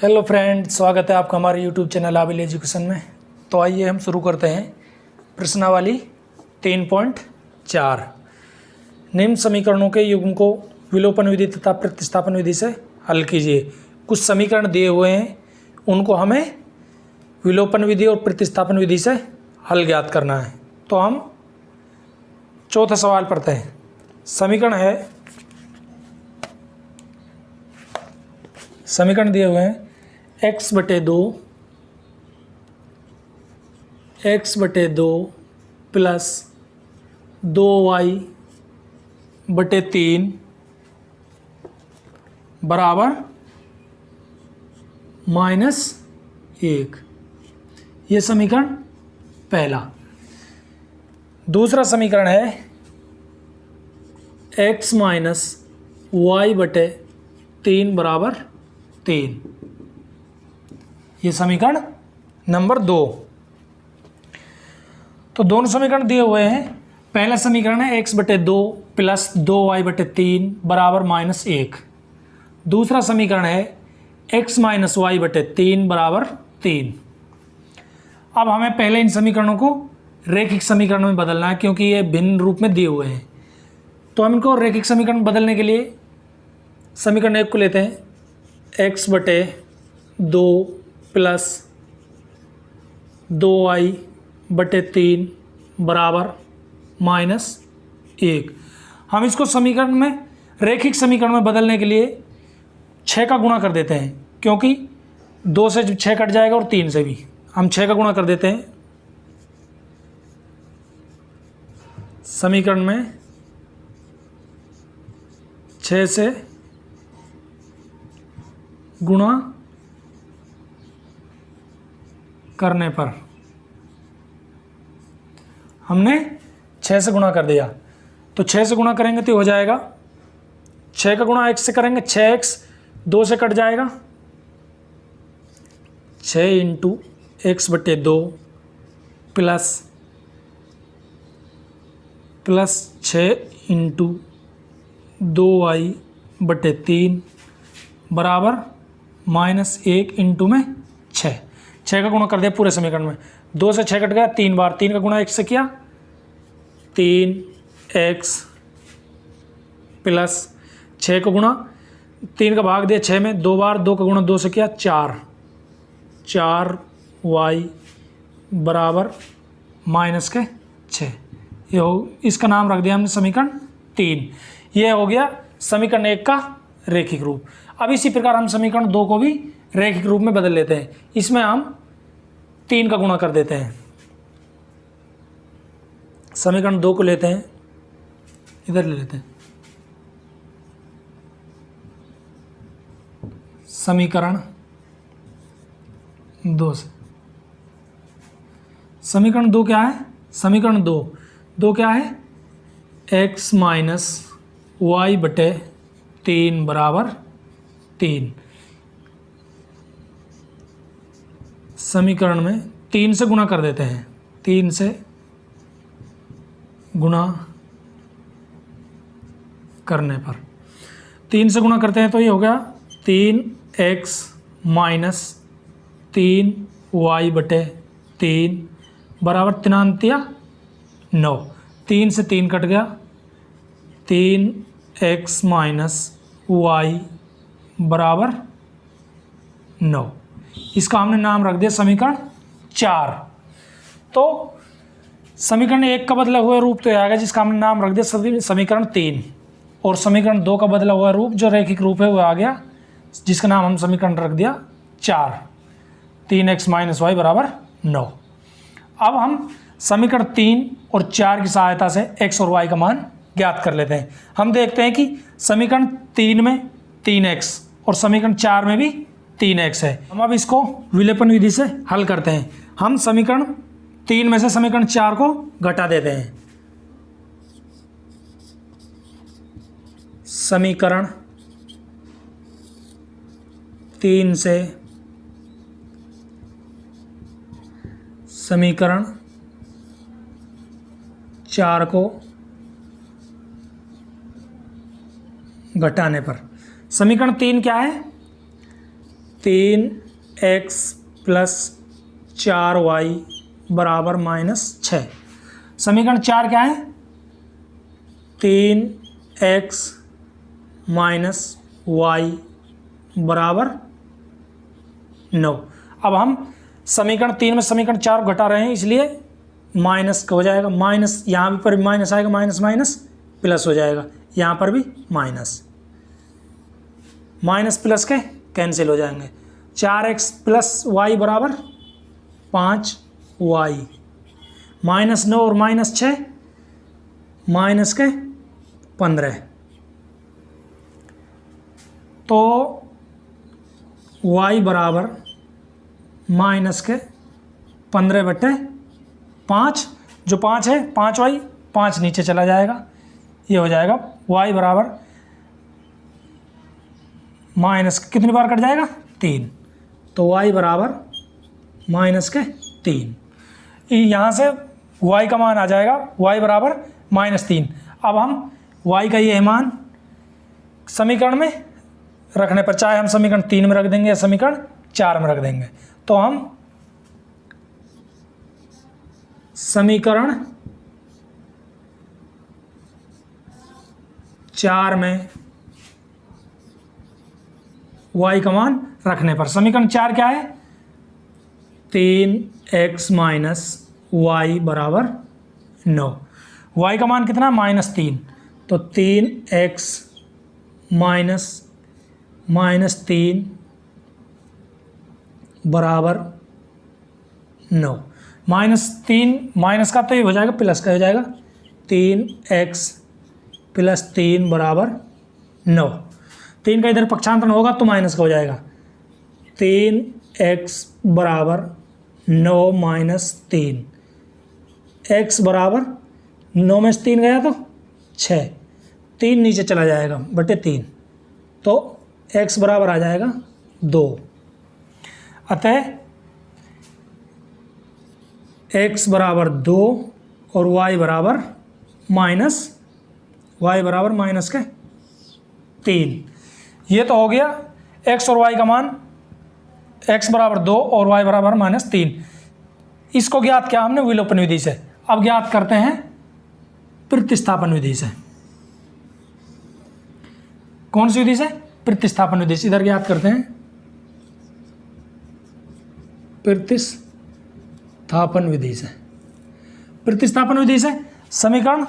Hello friend, स्वागत है आपका हमारे यूट्यूब चैनल आबिल एजुकेशन में। तो आइए हम शुरू करते हैं प्रश्नावली 3.4। निम्न समीकरणों के युग्म को विलोपन विधि तथा प्रतिस्थापन विधि से हल कीजिए। कुछ समीकरण दिए हुए हैं, उनको हमें विलोपन विधि और प्रतिस्थापन विधि से हल ज्ञात करना है। तो हम चौथा सवाल पढ़ते हैं। समीकरण दिए हुए हैं x/2 प्लस 2y/3 बराबर -1। ये समीकरण पहला। दूसरा समीकरण है x - y/3 बराबर 3। ये समीकरण नंबर 2। तो दोनों समीकरण दिए हुए हैं। पहला समीकरण है x/2 प्लस 2y/3 बराबर -1। दूसरा समीकरण है x - y/3 बराबर 3। अब हमें पहले इन समीकरणों को रैखिक समीकरण में बदलना है, क्योंकि ये भिन्न रूप में दिए हुए हैं। तो हम इनको रैखिक समीकरण में बदलने के लिए समीकरण 1 को लेते हैं। x/2 प्लस 2y/3 बराबर -1। हम इसको समीकरण में रैखिक समीकरण में बदलने के लिए 6 का गुणा कर देते हैं, क्योंकि 2 से 6 कट जाएगा और 3 से भी। हम 6 का गुणा कर देते हैं। समीकरण में 6 से गुणा करने पर हमने 6 से गुणा कर दिया। तो 6 से गुणा करेंगे तो हो जाएगा 6 का गुणा x से करेंगे, 6x 2 से कट जाएगा। 6 × x/2 प्लस 6 × 2y/3 बराबर -1 इंटू में 6। 6 का गुणा कर दिया पूरे समीकरण में। 2 से 6 कट गया 3 बार। 3 का गुणा x से किया, 3x प्लस 6 का गुणा 3 का भाग दिया 6 में 2 बार। 2 का गुणा 2 से किया 4y बराबर -6। ये हो, इसका नाम रख दिया हमने समीकरण 3। ये हो गया समीकरण 1 का रैखिक रूप। अब इसी प्रकार हम समीकरण 2 को भी रैखिक रूप में बदल लेते हैं। इसमें हम 3 का गुणा कर देते हैं। समीकरण 2 को लेते हैं, इधर ले लेते हैं। समीकरण 2 से समीकरण 2 क्या है? समीकरण 2 क्या है? x - y/3 बराबर 3। समीकरण में 3 से गुणा कर देते हैं। 3 से गुणा करने पर 3 से गुणा करते हैं तो ये हो गया 3x - 3y/3 बराबर 3 × 9। 3 से 3 कट गया। 3x - y बराबर 9। इसका हमने नाम रख दिया समीकरण 4। तो समीकरण 1 का बदला हुआ रूप तो यह आ गया, जिसका हमने नाम रख दिया समीकरण 3। और समीकरण 2 का बदला हुआ रूप जो रैखिक रूप है वो आ गया, जिसका नाम हम समीकरण रख दिया 4। 3x - y बराबर 9। अब हम समीकरण 3 और 4 की सहायता से x और y का मान ज्ञात कर लेते हैं। हम देखते हैं कि समीकरण 3 में 3x और समीकरण 4 में भी 3x है। हम अब इसको विलोपन विधि से हल करते हैं। हम समीकरण 3 में से समीकरण 4 को घटा देते हैं। समीकरण 3 से समीकरण 4 को घटाने पर समीकरण 3 क्या है? 3x प्लस 4y बराबर -6। समीकरण 4 क्या है? 3x माइनस वाई बराबर 9। अब हम समीकरण 3 में समीकरण 4 घटा रहे हैं, इसलिए माइनस हो जाएगा, माइनस यहाँ पर भी माइनस आएगा, माइनस माइनस प्लस हो जाएगा, यहाँ पर भी माइनस, माइनस प्लस के कैंसिल हो जाएंगे। 4x प्लस वाई बराबर 5y, -9 और -6 माइनस के 15। तो y बराबर माइनस के 15/5, जो 5 है 5y, 5 नीचे चला जाएगा, ये हो जाएगा y बराबर माइनस कितनी बार कट जाएगा? 3। तो y बराबर -3। यहाँ से y का मान आ जाएगा y बराबर -3। अब हम y का ये मान समीकरण में रखने पर, चाहे हम समीकरण 3 में रख देंगे या समीकरण 4 में रख देंगे, तो हम समीकरण 4 में y का मान रखने पर, समीकरण 4 क्या है? 3x माइनस वाई बराबर 9। y का मान कितना? -3। तो 3x -3 बराबर 9। -3 माइनस का तो ये हो जाएगा, प्लस का हो जाएगा। 3x प्लस 3 बराबर 9। 3 का इधर पक्षांतरण होगा तो माइनस का हो जाएगा। 3x बराबर 9 माइनस 3, x बराबर 9 में से 3 गया तो 6, 3 नीचे चला जाएगा बटे 3, तो x बराबर आ जाएगा 2। अतः x बराबर 2 और y बराबर माइनस के 3। ये तो हो गया x और y का मान, x बराबर 2 और y बराबर -3। इसको ज्ञात किया हमने विलोपन विधि से। अब ज्ञात करते हैं प्रतिस्थापन विधि से। कौन सी विधि से? प्रतिस्थापन विधि से। इधर ज्ञात करते हैं प्रतिस्थापन विधि से। प्रतिस्थापन विधि से समीकरण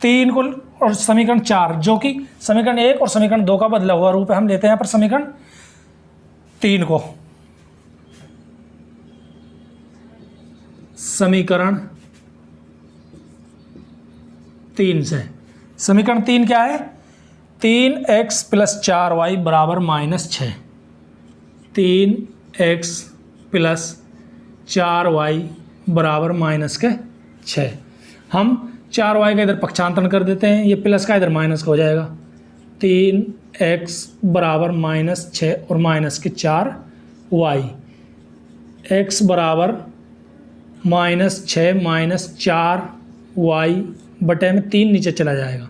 3 को और समीकरण 4, जो कि समीकरण 1 और समीकरण 2 का बदला हुआ रूप है, हम लेते हैं यहाँ पर समीकरण 3 को। समीकरण 3 से, समीकरण 3 क्या है? 3x प्लस 4y बराबर -6। 3x प्लस 4y बराबर -6। हम 4y का इधर पक्षांतरण कर देते हैं, ये प्लस का इधर माइनस का हो जाएगा। 3x बराबर -6 और -4y, x बराबर -6 4y बटे में 3 नीचे चला जाएगा।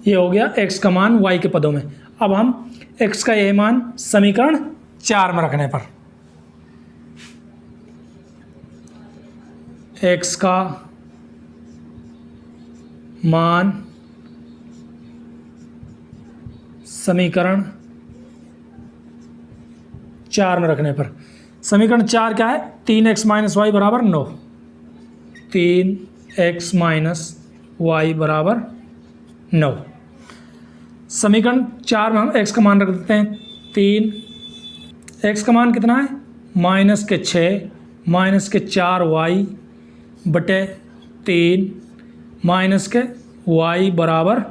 ये हो गया x का मान y के पदों में। अब हम x का यह मान समीकरण 4 में रखने पर, x का मान समीकरण 4 में रखने पर, समीकरण 4 क्या है? 3x माइनस वाई बराबर 9। 3x माइनस वाई बराबर 9। समीकरण 4 में हम x का मान रख देते हैं 3। x का मान कितना है? -6 -4y बटे 3 -y बराबर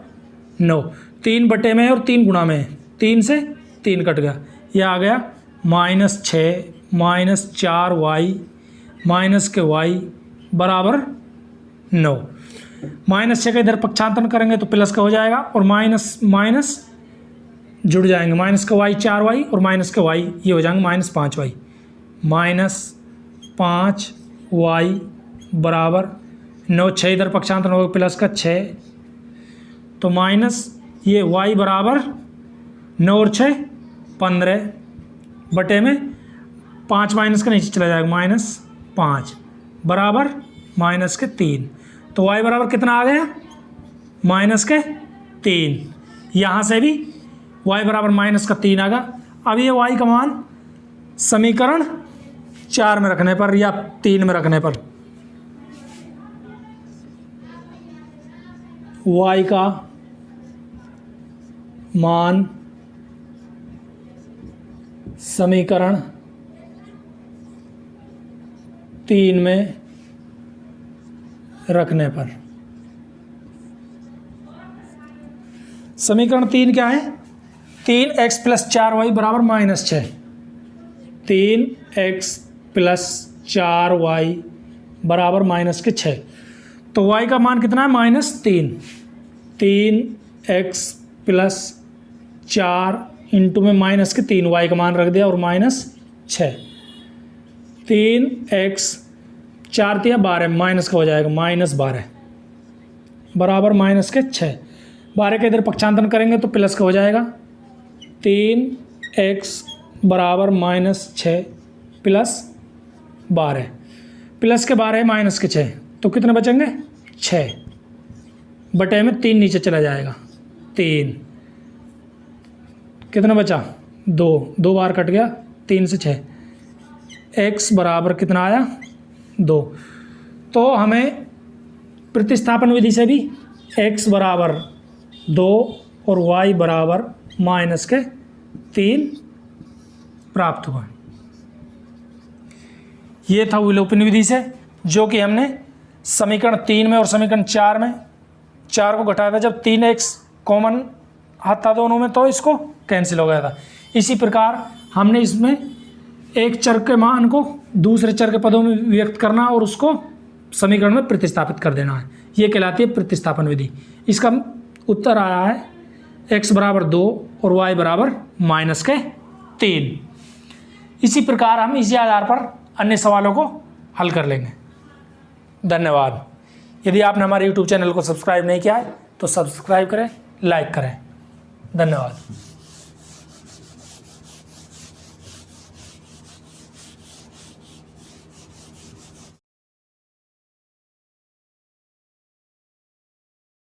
9। 3 बटे में और 3 गुणा में, 3 से 3 कट गया, यह आ गया -6 -4y -y बराबर 9। -6 का इधर पक्षांतरण करेंगे तो प्लस का हो जाएगा और माइनस माइनस जुड़ जाएंगे, माइनस का y 4y और माइनस के y ये हो जाएंगे -5y। -5y बराबर 9। 6 इधर पक्षांतरण होगा प्लस का 6, तो माइनस ये y बराबर 9 और 6 15 बटे में 5 माइनस के नीचे चला जाएगा, -5 बराबर -3। तो y बराबर कितना आ गया, -3। यहाँ से भी y बराबर -3 आ गया। अब ये y का मान समीकरण 4 में रखने पर या 3 में रखने पर y का मान समीकरण 3 में रखने पर, समीकरण 3 क्या है, 3x + 4y बराबर -6, 3x + 4y बराबर -6। तो y का मान कितना है, -3। 3x + 4 इंटू में -3 y का मान रख दिया और -6। 3x 4 × 12 माइनस का हो जाएगा, -12 बराबर -6। 12 के इधर पक्षांतरण करेंगे तो प्लस का हो जाएगा। 3x बराबर -6 + 12, प्लस के 12 माइनस के 6, तो कितने बचेंगे, 6 बटे में 3 नीचे चला जाएगा, 3 कितना बचा, 2 बार कट गया, 3 से 6, x बराबर कितना आया, 2। तो हमें प्रतिस्थापन विधि से भी x बराबर 2 और y बराबर -3 प्राप्त हुआ। ये था विलोपन विधि से, जो कि हमने समीकरण 3 में और समीकरण 4 में 4 को घटाया था। जब 3x कॉमन आता दोनों में तो इसको कैंसिल हो गया था। इसी प्रकार हमने इसमें एक चर के मान को दूसरे चर के पदों में व्यक्त करना और उसको समीकरण में प्रतिस्थापित कर देना है, ये कहलाती है प्रतिस्थापन विधि। इसका उत्तर आया है x बराबर 2 और y बराबर -3। इसी प्रकार हम इसी आधार पर अन्य सवालों को हल कर लेंगे। धन्यवाद। यदि आपने हमारे YouTube चैनल को सब्सक्राइब नहीं किया है तो सब्सक्राइब करें, लाइक करें। धन्यवाद।